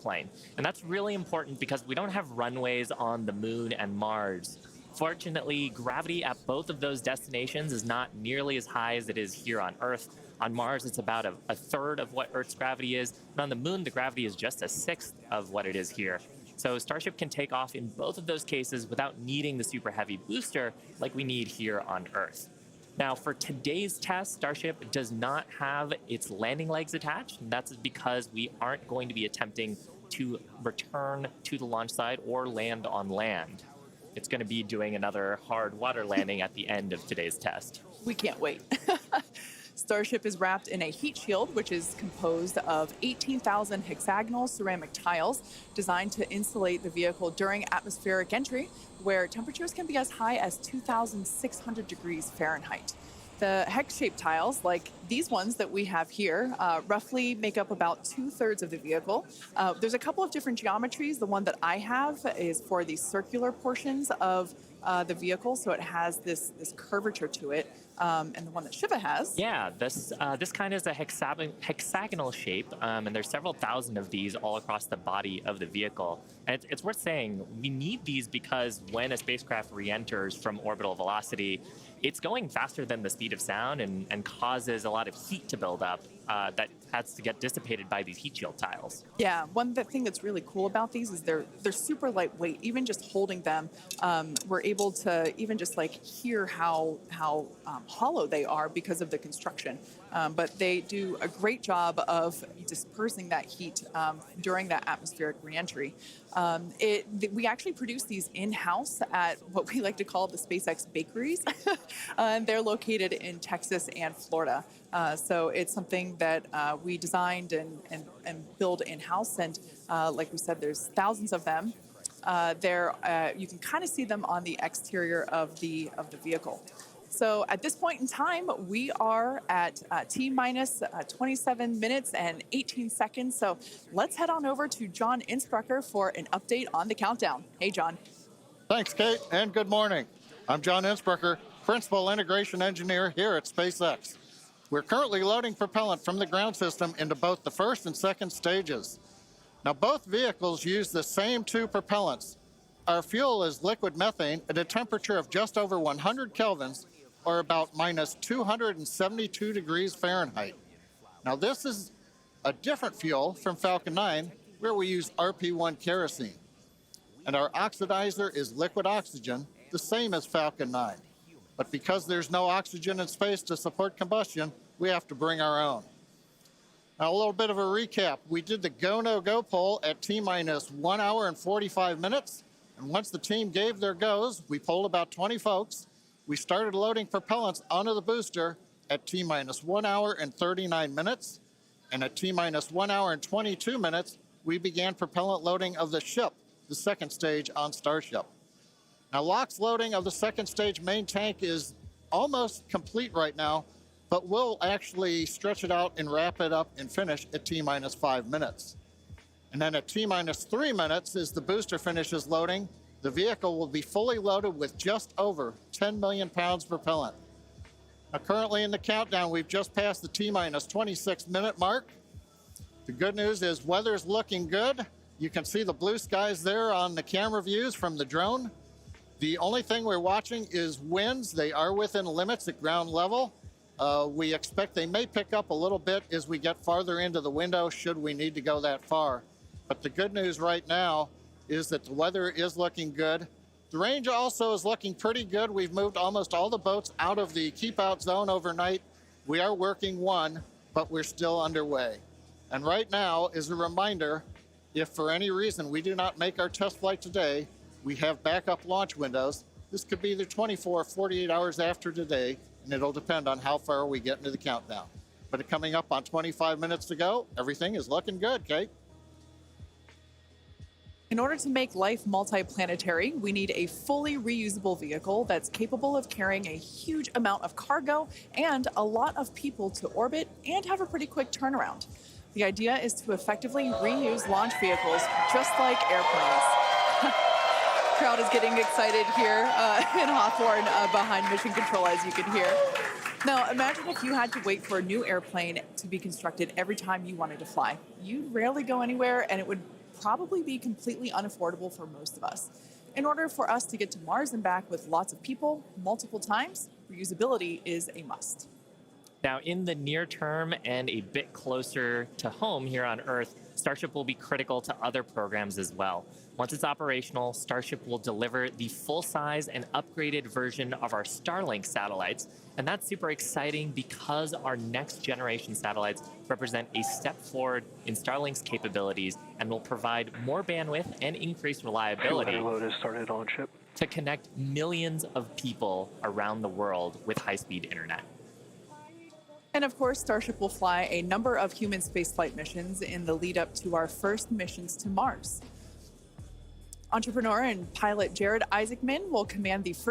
airplane. And that's really important because we don't have runways on the moon and Mars. Fortunately, gravity at both of those destinations is not nearly as high as it is here on Earth. On Mars, it's about a third of what Earth's gravity is. And on the moon, the gravity is just a sixth of what it is here. So Starship can take off in both of those cases without needing the super heavy booster like we need here on Earth. Now, for today's test, Starship does not have its landing legs attached, and that's because we aren't going to be attempting to return to the launch site or land on land. It's going to be doing another hard water landing at the end of today's test. We can't wait. Starship is wrapped in a heat shield, which is composed of 18,000 hexagonal ceramic tiles designed to insulate the vehicle during atmospheric entry, where temperatures can be as high as 2,600 degrees Fahrenheit. The hex-shaped tiles, like these ones that we have here, roughly make up about 2/3 of the vehicle. There's a couple of different geometries. The one that I have is for the circular portions of the vehicle, so it has this curvature to it. And the one that Shiva has. Yeah, this kind is a hexagonal shape, and there's several thousand of these all across the body of the vehicle. And it's worth saying we need these because when a spacecraft re-enters from orbital velocity, it's going faster than the speed of sound and causes a lot of heat to build up that has to get dissipated by these heat shield tiles. Yeah, one thing that's really cool about these is they're super lightweight. Even just holding them, we're able to even just like hear how hollow they are because of the construction. But they do a great job of dispersing that heat during that atmospheric reentry. We actually produce these in-house at what we like to call the SpaceX bakeries. And they're located in Texas and Florida. So it's something that we designed and build in-house. And like we said, there's thousands of them. You can kind of see them on the exterior of the vehicle. So at this point in time, we are at T-minus 27 minutes and 18 seconds. So let's head on over to John Insprucker for an update on the countdown. Hey, John. Thanks, Kate, and good morning. I'm John Insprucker, Principal Integration Engineer here at SpaceX. We're currently loading propellant from the ground system into both the first and second stages. Now, both vehicles use the same two propellants. Our fuel is liquid methane at a temperature of just over 100 kelvins, or about minus 272 degrees Fahrenheit. Now, this is a different fuel from Falcon 9, where we use RP1 kerosene. And our oxidizer is liquid oxygen, the same as Falcon 9. But because there's no oxygen in space to support combustion, we have to bring our own. Now, a little bit of a recap. We did the go, no go poll at T-minus 1 hour and 45 minutes. And once the team gave their goes, we polled about 20 folks. We started loading propellants onto the booster at T-minus 1 hour and 39 minutes. And at T-minus 1 hour and 22 minutes, we began propellant loading of the ship, the second stage on Starship. Now, LOX loading of the second stage main tank is almost complete right now, but we'll actually stretch it out and wrap it up and finish at T-minus 5 minutes. And then at T-minus 3 minutes, as the booster finishes loading, the vehicle will be fully loaded with just over 10 million pounds propellant. Now, currently in the countdown, we've just passed the T-minus 26 minute mark. The good news is weather's looking good. You can see the blue skies there on the camera views from the drone. The only thing we're watching is winds. They are within limits at ground level. We expect they may pick up a little bit as we get farther into the window should we need to go that far. But the good news right now is that the weather is looking good. The range also is looking pretty good. We've moved almost all the boats out of the keep out zone overnight. We are working one, but we're still underway. And right now, as a reminder, if for any reason we do not make our test flight today, we have backup launch windows. This could be either 24 or 48 hours after today, and it'll depend on how far we get into the countdown. But coming up on 25 minutes to go, everything is looking good, Kate. In order to make life multiplanetary, we need a fully reusable vehicle that's capable of carrying a huge amount of cargo and a lot of people to orbit and have a pretty quick turnaround. The idea is to effectively reuse launch vehicles just like airplanes. Crowd is getting excited here in Hawthorne behind Mission Control, as you can hear. Now, imagine if you had to wait for a new airplane to be constructed every time you wanted to fly. You'd rarely go anywhere, and it would probably be completely unaffordable for most of us. In order for us to get to Mars and back with lots of people, multiple times, reusability is a must. Now, in the near term and a bit closer to home here on Earth, Starship will be critical to other programs as well. Once it's operational, Starship will deliver the full-size and upgraded version of our Starlink satellites. And that's super exciting because our next generation satellites represent a step forward in Starlink's capabilities and will provide more bandwidth and increased reliability Load has started on ship. to connect millions of people around the world with high-speed internet. And of course, Starship will fly a number of human spaceflight missions in the lead up to our first missions to Mars. Entrepreneur and pilot Jared Isaacman will command the first